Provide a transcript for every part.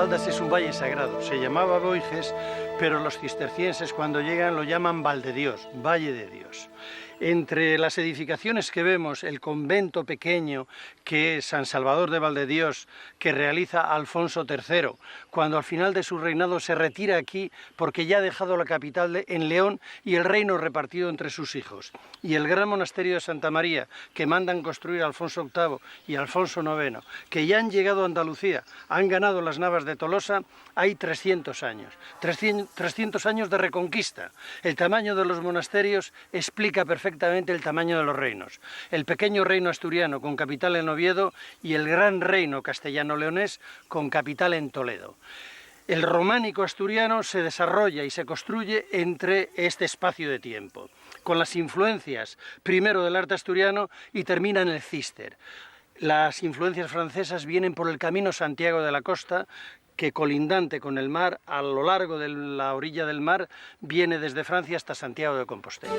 Caldas es un valle sagrado. Se llamaba Boiges, pero los cistercienses cuando llegan lo llaman Valdedios, Valle de Dios. Entre las edificaciones que vemos, el convento pequeño que es San Salvador de Valdedios, que realiza Alfonso III, cuando al final de su reinado se retira aquí porque ya ha dejado la capital en León y el reino repartido entre sus hijos. Y el gran monasterio de Santa María, que mandan construir Alfonso VIII y Alfonso IX, que ya han llegado a Andalucía, han ganado las Navas de Tolosa, hay 300 años. 300 años de reconquista. El tamaño de los monasterios explica perfectamente el tamaño de los reinos. El pequeño reino asturiano con capital en Oviedo y el gran reino castellano-leonés con capital en Toledo. El románico asturiano se desarrolla y se construye entre este espacio de tiempo, con las influencias primero del arte asturiano y termina en el Císter. Las influencias francesas vienen por el camino Santiago de la Costa, que colindante con el mar, a lo largo de la orilla del mar, viene desde Francia hasta Santiago de Compostela.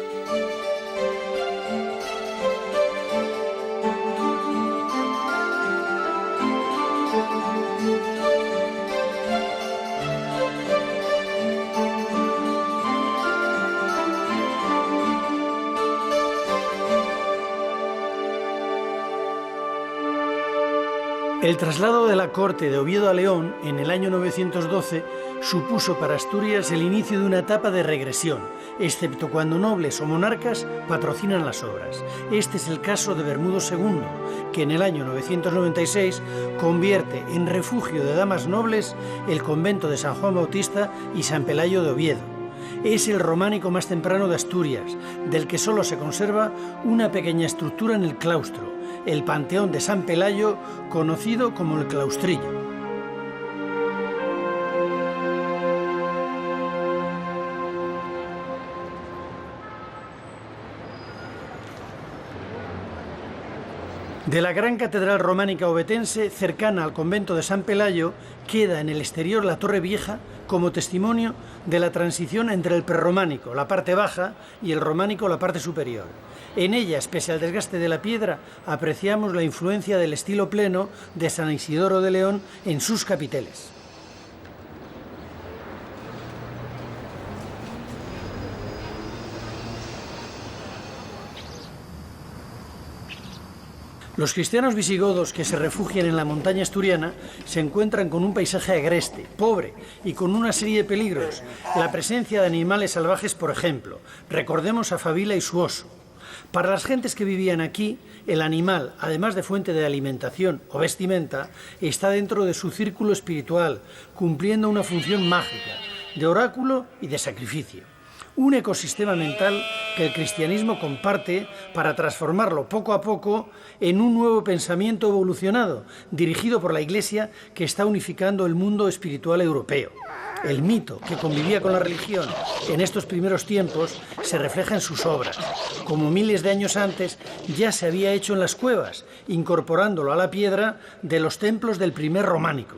El traslado de la corte de Oviedo a León en el año 912 supuso para Asturias el inicio de una etapa de regresión, excepto cuando nobles o monarcas patrocinan las obras. Este es el caso de Bermudo II, que en el año 996 convierte en refugio de damas nobles el convento de San Juan Bautista y San Pelayo de Oviedo. Es el románico más temprano de Asturias, del que solo se conserva una pequeña estructura en el claustro, el Panteón de San Pelayo, conocido como el Claustrillo. De la gran catedral románica ovetense, cercana al convento de San Pelayo, queda en el exterior la Torre Vieja como testimonio de la transición entre el prerrománico, la parte baja, y el románico, la parte superior. En ella, pese al desgaste de la piedra, apreciamos la influencia del estilo pleno de San Isidoro de León en sus capiteles. Los cristianos visigodos que se refugian en la montaña asturiana se encuentran con un paisaje agreste, pobre y con una serie de peligros. La presencia de animales salvajes, por ejemplo. Recordemos a Fabila y su oso. Para las gentes que vivían aquí, el animal, además de fuente de alimentación o vestimenta, está dentro de su círculo espiritual, cumpliendo una función mágica, de oráculo y de sacrificio. Un ecosistema mental que el cristianismo comparte para transformarlo poco a poco en un nuevo pensamiento evolucionado, dirigido por la Iglesia que está unificando el mundo espiritual europeo. El mito que convivía con la religión en estos primeros tiempos se refleja en sus obras, como miles de años antes ya se había hecho en las cuevas, incorporándolo a la piedra de los templos del primer románico.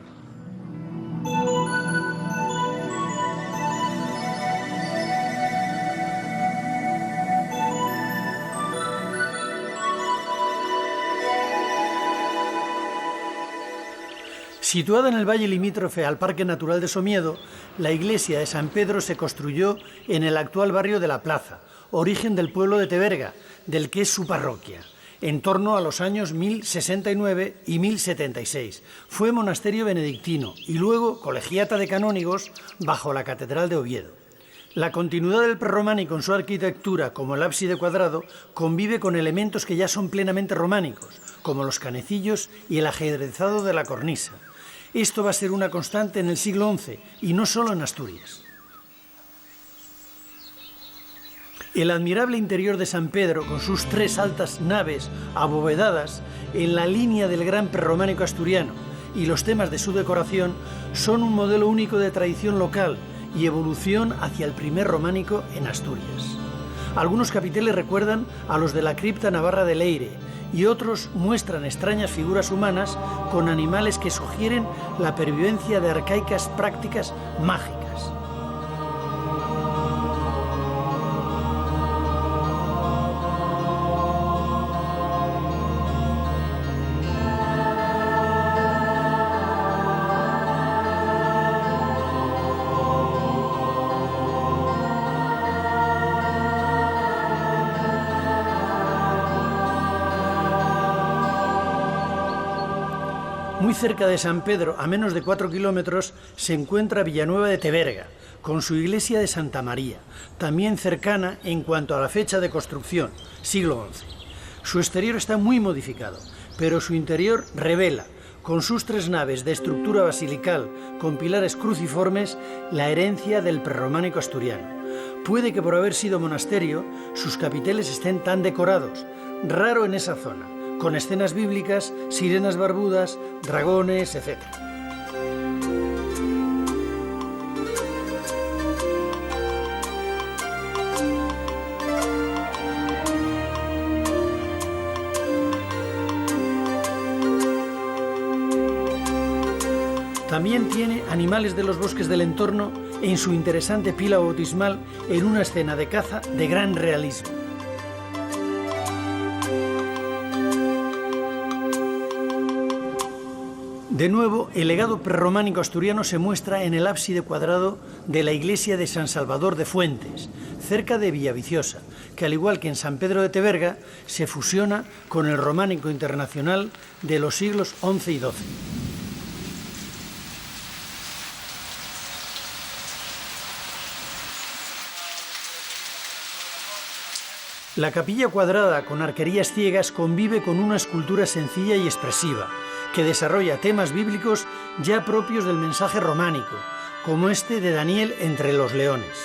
Situada en el valle limítrofe al Parque Natural de Somiedo, la iglesia de San Pedro se construyó en el actual barrio de La Plaza, origen del pueblo de Teberga, del que es su parroquia, en torno a los años 1069 y 1076. Fue monasterio benedictino y luego colegiata de canónigos bajo la Catedral de Oviedo. La continuidad del prerrománico en su arquitectura, como el ábside cuadrado, convive con elementos que ya son plenamente románicos, como los canecillos y el ajedrezado de la cornisa. Esto va a ser una constante en el siglo XI, y no solo en Asturias. El admirable interior de San Pedro, con sus 3 altas naves abovedadas en la línea del gran prerrománico asturiano, y los temas de su decoración, son un modelo único de tradición local y evolución hacia el primer románico en Asturias. Algunos capiteles recuerdan a los de la cripta navarra de Leire, y otros muestran extrañas figuras humanas con animales que sugieren la pervivencia de arcaicas prácticas mágicas. Muy cerca de San Pedro, a menos de 4 kilómetros, se encuentra Villanueva de Teverga, con su iglesia de Santa María, también cercana en cuanto a la fecha de construcción, siglo XI. Su exterior está muy modificado, pero su interior revela, con sus 3 naves de estructura basilical con pilares cruciformes, la herencia del prerrománico asturiano. Puede que por haber sido monasterio, sus capiteles estén tan decorados, raro en esa zona, con escenas bíblicas, sirenas barbudas, dragones, etc. También tiene animales de los bosques del entorno en su interesante pila bautismal en una escena de caza de gran realismo. De nuevo, el legado prerrománico asturiano se muestra en el ábside cuadrado de la iglesia de San Salvador de Fuentes, cerca de Villaviciosa, que al igual que en San Pedro de Teverga, se fusiona con el románico internacional de los siglos XI y XII. La capilla cuadrada con arquerías ciegas convive con una escultura sencilla y expresiva, que desarrolla temas bíblicos ya propios del mensaje románico, como este de Daniel entre los leones.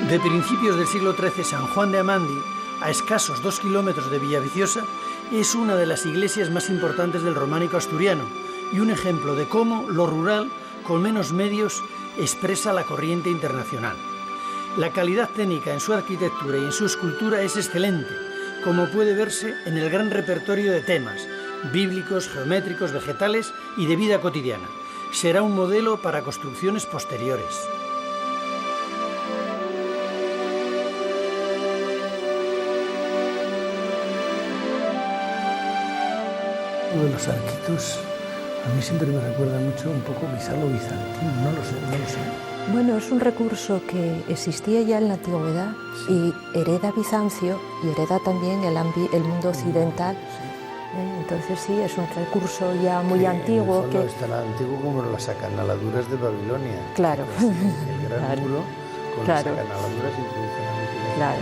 De principios del siglo XIII, San Juan de Amandi, a escasos 2 kilómetros de Villaviciosa, es una de las iglesias más importantes del románico asturiano y un ejemplo de cómo lo rural, con menos medios, expresa la corriente internacional. La calidad técnica en su arquitectura y en su escultura es excelente, como puede verse en el gran repertorio de temas bíblicos, geométricos, vegetales y de vida cotidiana. Será un modelo para construcciones posteriores. De los arquitos, a mí siempre me recuerda mucho un poco quizá lo bizantino, no lo sé. Bueno, es un recurso que existía ya en la antigüedad, sí, y hereda Bizancio y hereda también el mundo occidental. Sí. Entonces sí, es un recurso ya muy antiguo. En el fondo es tan antiguo como las acanaladuras de Babilonia. Claro. El gran claro. muro con claro. las acanaladuras introducen. Claro.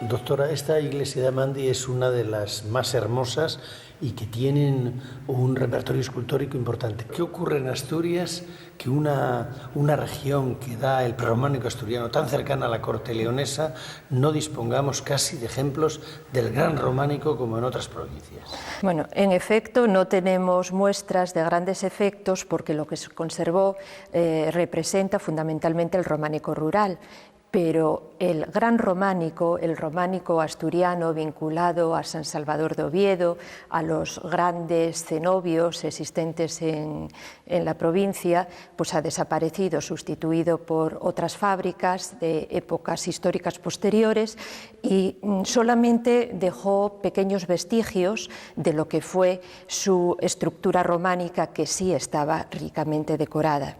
Doctora, esta iglesia de Amandi es una de las más hermosas y que tienen un repertorio escultórico importante. ¿Qué ocurre en Asturias que una región que da el prerrománico asturiano tan cercana a la corte leonesa no dispongamos casi de ejemplos del gran románico como en otras provincias? Bueno, en efecto no tenemos muestras de grandes efectos porque lo que se conservó representa fundamentalmente el románico rural. Pero el gran románico, el románico asturiano vinculado a San Salvador de Oviedo, a los grandes cenobios existentes en la provincia, pues ha desaparecido, sustituido por otras fábricas de épocas históricas posteriores y solamente dejó pequeños vestigios de lo que fue su estructura románica, que sí estaba ricamente decorada,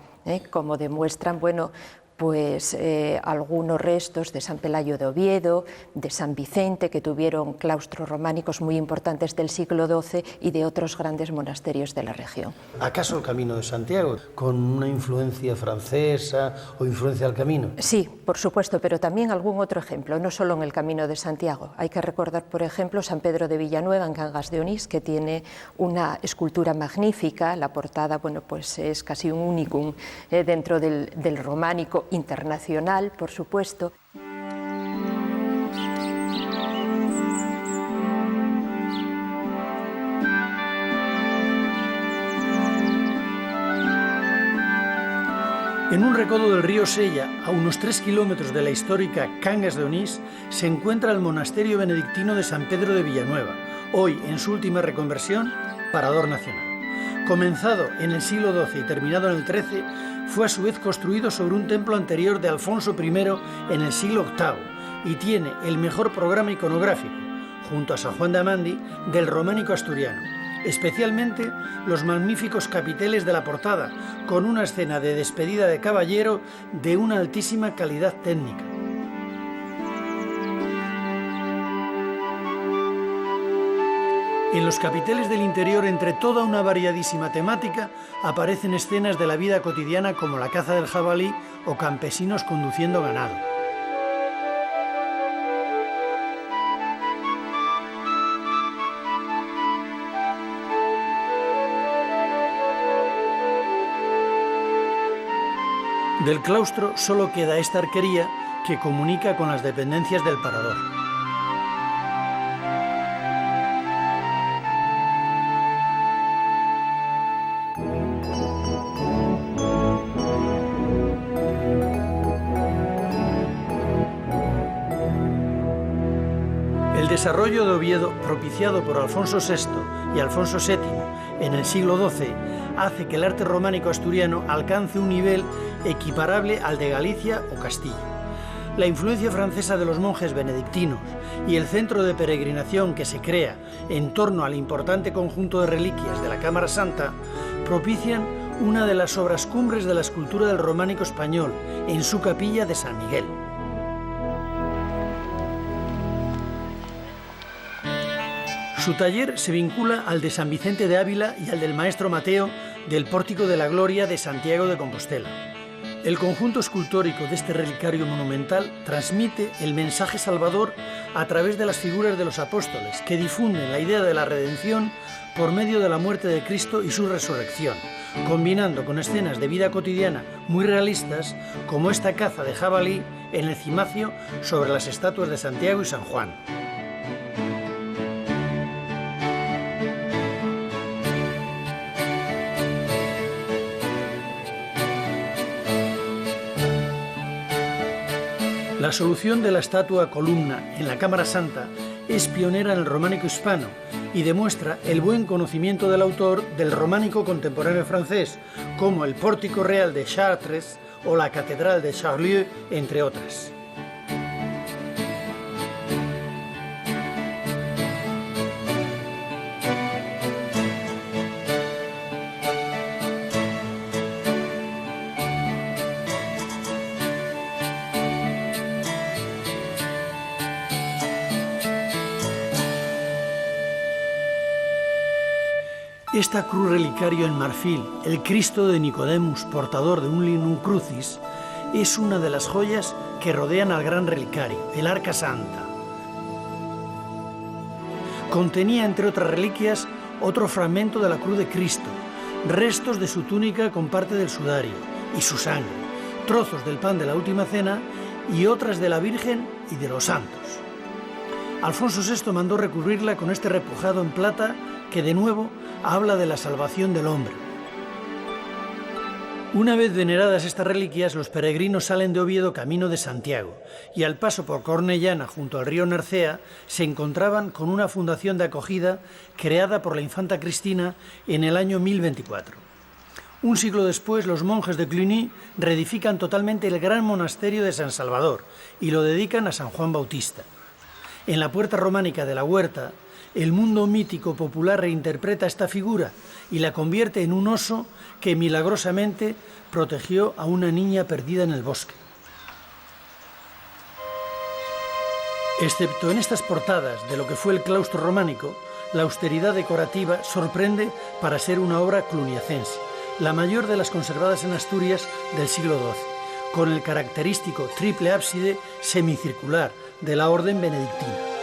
como demuestran, bueno, pues algunos restos de San Pelayo de Oviedo, de San Vicente, que tuvieron claustros románicos muy importantes del siglo XII y de otros grandes monasterios de la región. ¿Acaso el Camino de Santiago, con una influencia francesa o influencia del Camino? Sí, por supuesto, pero también algún otro ejemplo, no solo en el Camino de Santiago. Hay que recordar, por ejemplo, San Pedro de Villanueva, en Cangas de Onís, que tiene una escultura magnífica. La portada, bueno, pues es casi un unicum dentro del románico internacional, por supuesto. En un recodo del río Sella, a unos 3 kilómetros de la histórica Cangas de Onís, se encuentra el monasterio benedictino de San Pedro de Villanueva, hoy en su última reconversión, parador nacional. Comenzado en el siglo XII y terminado en el XIII, fue a su vez construido sobre un templo anterior de Alfonso I en el siglo VIII y tiene el mejor programa iconográfico, junto a San Juan de Amandi, del románico asturiano, especialmente los magníficos capiteles de la portada, con una escena de despedida de caballero de una altísima calidad técnica. En los capiteles del interior, entre toda una variadísima temática, aparecen escenas de la vida cotidiana como la caza del jabalí o campesinos conduciendo ganado. Del claustro solo queda esta arquería que comunica con las dependencias del parador. El desarrollo de Oviedo, propiciado por Alfonso VI y Alfonso VII en el siglo XII, hace que el arte románico asturiano alcance un nivel equiparable al de Galicia o Castilla. La influencia francesa de los monjes benedictinos y el centro de peregrinación que se crea en torno al importante conjunto de reliquias de la Cámara Santa propician una de las obras cumbres de la escultura del románico español en su capilla de San Miguel. Su taller se vincula al de San Vicente de Ávila y al del maestro Mateo del Pórtico de la Gloria de Santiago de Compostela. El conjunto escultórico de este relicario monumental transmite el mensaje salvador a través de las figuras de los apóstoles, que difunden la idea de la redención por medio de la muerte de Cristo y su resurrección, combinando con escenas de vida cotidiana muy realistas, como esta caza de jabalí en el cimacio sobre las estatuas de Santiago y San Juan. La solución de la estatua columna en la Cámara Santa es pionera en el románico hispano y demuestra el buen conocimiento del autor del románico contemporáneo francés, como el Pórtico Real de Chartres o la Catedral de Charlieu, entre otras. Esta cruz relicario en marfil, el Cristo de Nicodemus, portador de un linum crucis, es una de las joyas que rodean al gran relicario, el Arca Santa. Contenía, entre otras reliquias, otro fragmento de la cruz de Cristo, restos de su túnica con parte del sudario y su sangre, trozos del pan de la Última Cena y otras de la Virgen y de los santos. Alfonso VI mandó recubrirla con este repujado en plata que, de nuevo, habla de la salvación del hombre. Una vez veneradas estas reliquias, los peregrinos salen de Oviedo camino de Santiago y al paso por Cornellana, junto al río Nercea, se encontraban con una fundación de acogida creada por la infanta Cristina en el año 1024. Un siglo después, los monjes de Cluny reedifican totalmente el gran monasterio de San Salvador y lo dedican a San Juan Bautista. En la puerta románica de la Huerta, el mundo mítico popular reinterpreta esta figura y la convierte en un oso que milagrosamente protegió a una niña perdida en el bosque. Excepto en estas portadas de lo que fue el claustro románico, la austeridad decorativa sorprende para ser una obra cluniacense, la mayor de las conservadas en Asturias del siglo XII, con el característico triple ábside semicircular de la orden benedictina.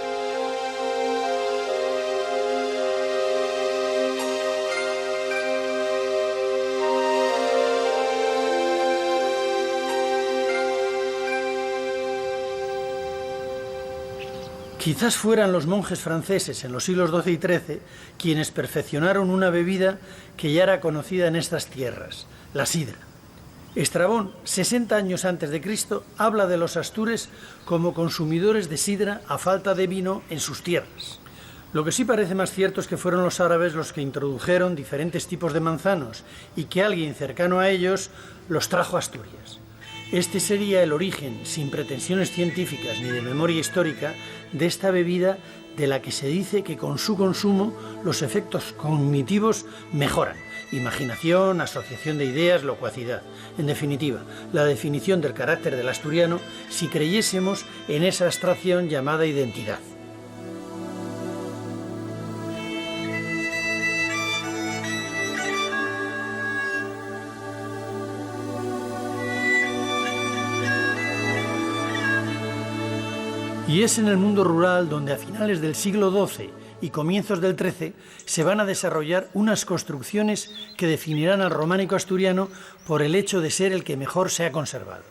Quizás fueran los monjes franceses en los siglos XII y XIII quienes perfeccionaron una bebida que ya era conocida en estas tierras, la sidra. Estrabón, 60 años antes de Cristo, habla de los astures como consumidores de sidra a falta de vino en sus tierras. Lo que sí parece más cierto es que fueron los árabes los que introdujeron diferentes tipos de manzanos y que alguien cercano a ellos los trajo a Asturias. Este sería el origen, sin pretensiones científicas ni de memoria histórica, de esta bebida de la que se dice que con su consumo los efectos cognitivos mejoran. Imaginación, asociación de ideas, locuacidad. En definitiva, la definición del carácter del asturiano si creyésemos en esa abstracción llamada identidad. Y es en el mundo rural donde a finales del siglo XII y comienzos del XIII se van a desarrollar unas construcciones que definirán al románico asturiano por el hecho de ser el que mejor se ha conservado.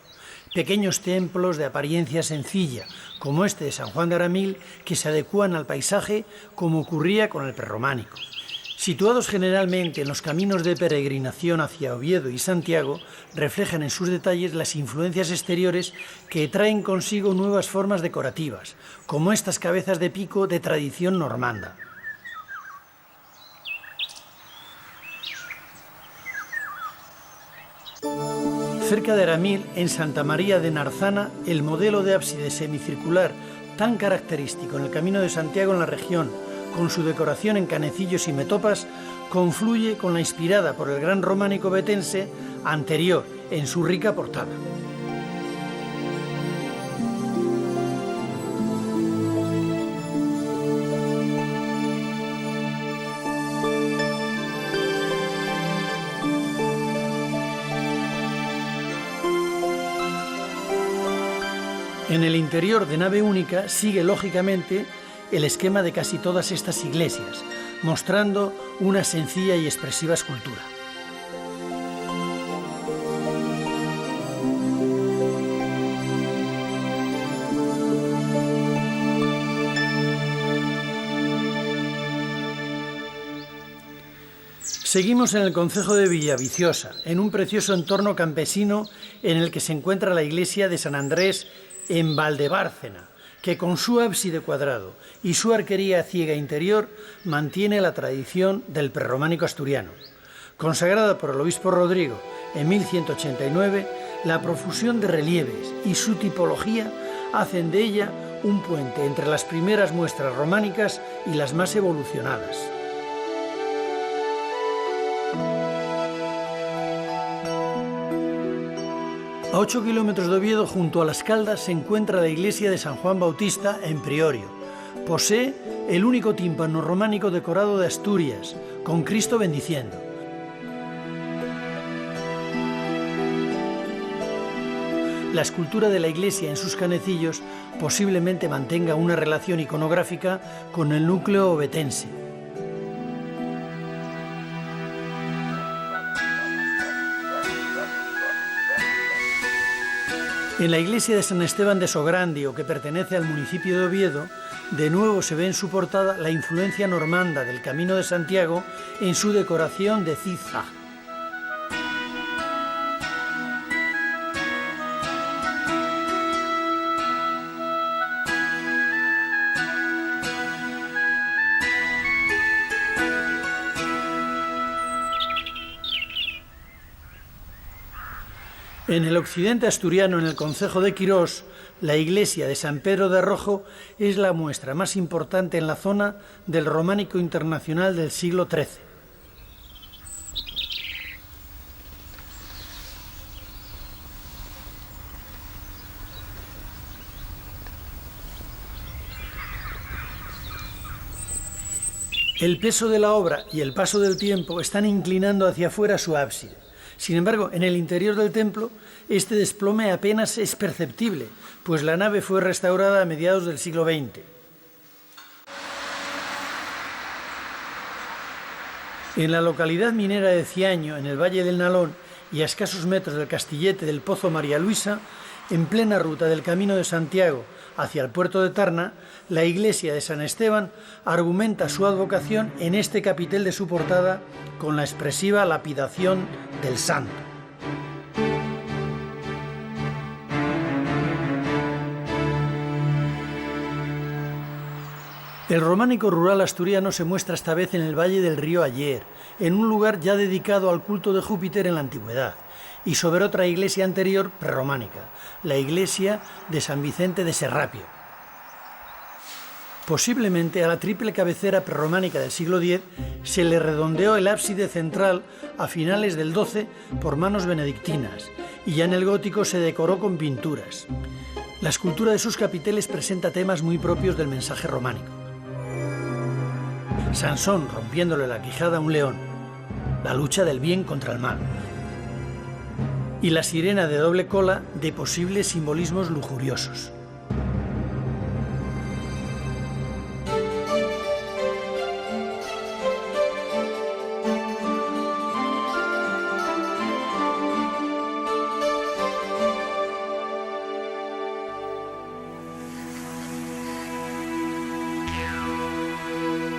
Pequeños templos de apariencia sencilla, como este de San Juan de Aramil, que se adecúan al paisaje como ocurría con el prerrománico. Situados generalmente en los caminos de peregrinación hacia Oviedo y Santiago, reflejan en sus detalles las influencias exteriores que traen consigo nuevas formas decorativas, como estas cabezas de pico de tradición normanda. Cerca de Aramil, en Santa María de Narzana, el modelo de ábside semicircular tan característico en el Camino de Santiago en la región, con su decoración en canecillos y metopas, confluye con la inspirada por el gran románico betense anterior en su rica portada. En el interior de nave única sigue lógicamente el esquema de casi todas estas iglesias, mostrando una sencilla y expresiva escultura. Seguimos en el concejo de Villaviciosa, en un precioso entorno campesino en el que se encuentra la iglesia de San Andrés en Valdebárcena, que con su ábside cuadrado y su arquería ciega interior mantiene la tradición del prerrománico asturiano. Consagrada por el obispo Rodrigo en 1189, la profusión de relieves y su tipología hacen de ella un puente entre las primeras muestras románicas y las más evolucionadas. A 8 kilómetros de Oviedo, junto a Las Caldas, se encuentra la iglesia de San Juan Bautista en Priorio. Posee el único tímpano románico decorado de Asturias, con Cristo bendiciendo. La escultura de la iglesia en sus canecillos posiblemente mantenga una relación iconográfica con el núcleo ovetense. En la iglesia de San Esteban de Sograndio, que pertenece al municipio de Oviedo, de nuevo se ve en su portada la influencia normanda del Camino de Santiago en su decoración de zigzag. En el occidente asturiano, en el concejo de Quirós, la iglesia de San Pedro de Rojo es la muestra más importante en la zona del románico internacional del siglo XIII. El peso de la obra y el paso del tiempo están inclinando hacia afuera su ábside. Sin embargo, en el interior del templo, este desplome apenas es perceptible, pues la nave fue restaurada a mediados del siglo XX. En la localidad minera de Ciaño, en el Valle del Nalón, y a escasos metros del castillete del Pozo María Luisa, en plena ruta del Camino de Santiago hacia el puerto de Tarna, la iglesia de San Esteban argumenta su advocación en este capitel de su portada con la expresiva lapidación del santo. El románico rural asturiano se muestra esta vez en el valle del río Aller, en un lugar ya dedicado al culto de Júpiter en la antigüedad, y sobre otra iglesia anterior prerrománica, la iglesia de San Vicente de Serrapio. Posiblemente a la triple cabecera prerrománica del siglo X se le redondeó el ábside central a finales del XII por manos benedictinas, y ya en el gótico se decoró con pinturas. La escultura de sus capiteles presenta temas muy propios del mensaje románico. Sansón rompiéndole la quijada a un león, la lucha del bien contra el mal, y la sirena de doble cola de posibles simbolismos lujuriosos.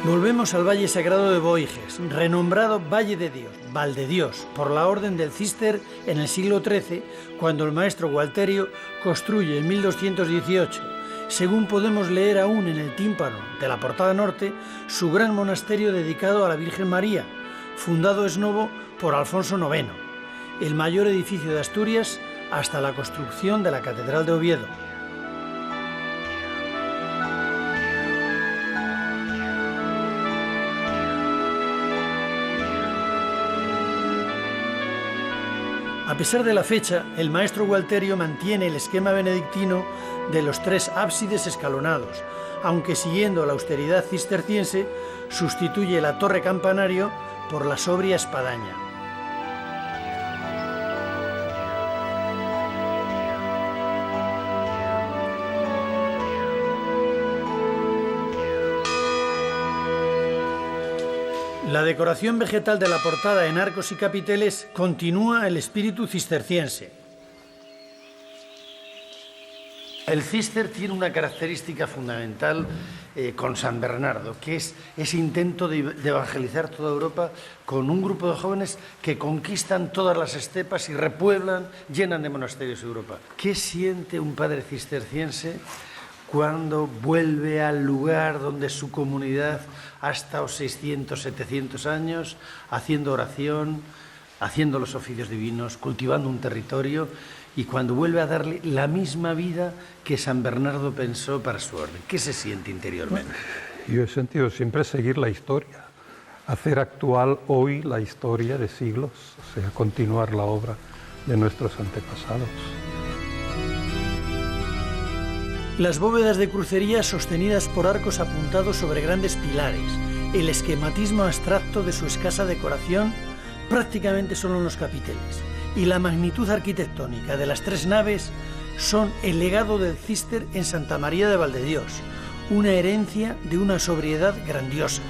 Volvemos al Valle Sagrado de Boiges, renombrado Valle de Dios, Valdedios, por la Orden del Císter en el siglo XIII, cuando el maestro Gualterio construye en 1218, según podemos leer aún en el tímpano de la portada norte, su gran monasterio dedicado a la Virgen María, fundado ex novo por Alfonso IX, el mayor edificio de Asturias hasta la construcción de la Catedral de Oviedo. A pesar de la fecha, el maestro Gualterio mantiene el esquema benedictino de los tres ábsides escalonados, aunque siguiendo la austeridad cisterciense, sustituye la torre campanario por la sobria espadaña. La decoración vegetal de la portada en arcos y capiteles continúa el espíritu cisterciense. El Cister tiene una característica fundamental con San Bernardo, que es ese intento de evangelizar toda Europa con un grupo de jóvenes que conquistan todas las estepas y repueblan, llenan de monasterios Europa. ¿Qué siente un padre cisterciense cuando vuelve al lugar donde su comunidad ha estado 600, 700 años haciendo oración, haciendo los oficios divinos, cultivando un territorio, y cuando vuelve a darle la misma vida que San Bernardo pensó para su orden? ¿Qué se siente interiormente? Yo he sentido siempre seguir la historia, hacer actual hoy la historia de siglos, o sea, continuar la obra de nuestros antepasados. Las bóvedas de crucería sostenidas por arcos apuntados sobre grandes pilares, el esquematismo abstracto de su escasa decoración prácticamente solo en los capiteles, y la magnitud arquitectónica de las tres naves son el legado del Cister en Santa María de Valdedios, una herencia de una sobriedad grandiosa.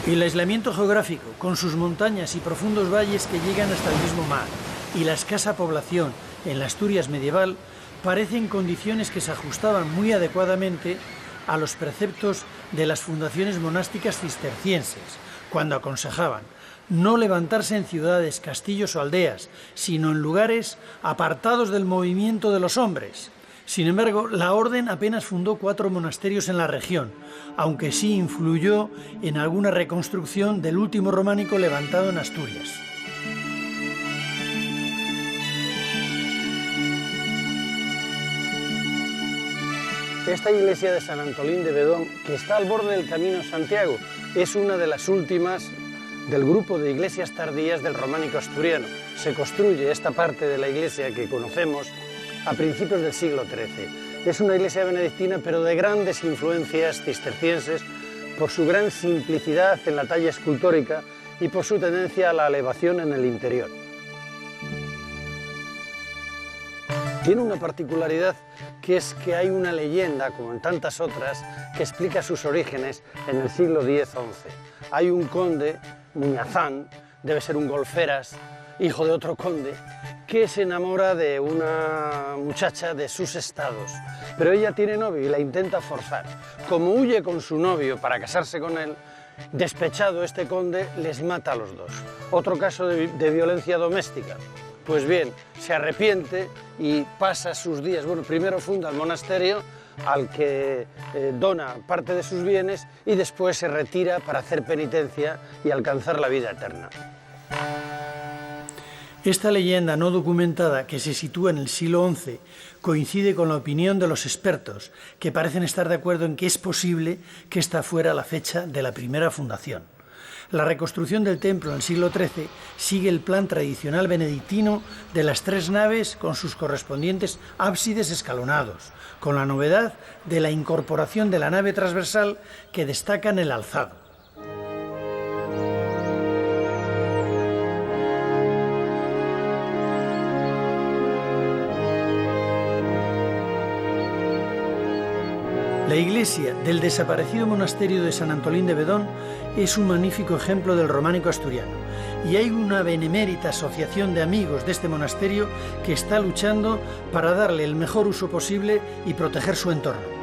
El aislamiento geográfico, con sus montañas y profundos valles que llegan hasta el mismo mar, y la escasa población en la Asturias medieval, parecen condiciones que se ajustaban muy adecuadamente a los preceptos de las fundaciones monásticas cistercienses, cuando aconsejaban no levantarse en ciudades, castillos o aldeas, sino en lugares apartados del movimiento de los hombres. Sin embargo, la orden apenas fundó 4 monasterios en la región, aunque sí influyó en alguna reconstrucción del último románico levantado en Asturias. Esta iglesia de San Antolín de Bedón, que está al borde del Camino de Santiago, es una de las últimas del grupo de iglesias tardías del románico asturiano. Se construye esta parte de la iglesia que conocemos a principios del siglo XIII. Es una iglesia benedictina, pero de grandes influencias cistercienses por su gran simplicidad en la talla escultórica y por su tendencia a la elevación en el interior. Tiene una particularidad, que es que hay una leyenda, como en tantas otras, que explica sus orígenes en el siglo X-XI. Hay un conde, Muñazán, debe ser un golferas, hijo de otro conde, que se enamora de una muchacha de sus estados, pero ella tiene novio y la intenta forzar. Como huye con su novio para casarse con él, despechado este conde les mata a los dos. Otro caso de violencia doméstica. Pues bien, se arrepiente y pasa sus días, bueno, primero funda el monasterio al que dona parte de sus bienes y después se retira para hacer penitencia y alcanzar la vida eterna. Esta leyenda no documentada, que se sitúa en el siglo XI, coincide con la opinión de los expertos, que parecen estar de acuerdo en que es posible que esta fuera la fecha de la primera fundación. La reconstrucción del templo en el siglo XIII sigue el plan tradicional benedictino de las 3 naves con sus correspondientes ábsides escalonados, con la novedad de la incorporación de la nave transversal que destaca en el alzado. La iglesia del desaparecido monasterio de San Antolín de Bedón es un magnífico ejemplo del románico asturiano, y hay una benemérita asociación de amigos de este monasterio que está luchando para darle el mejor uso posible y proteger su entorno.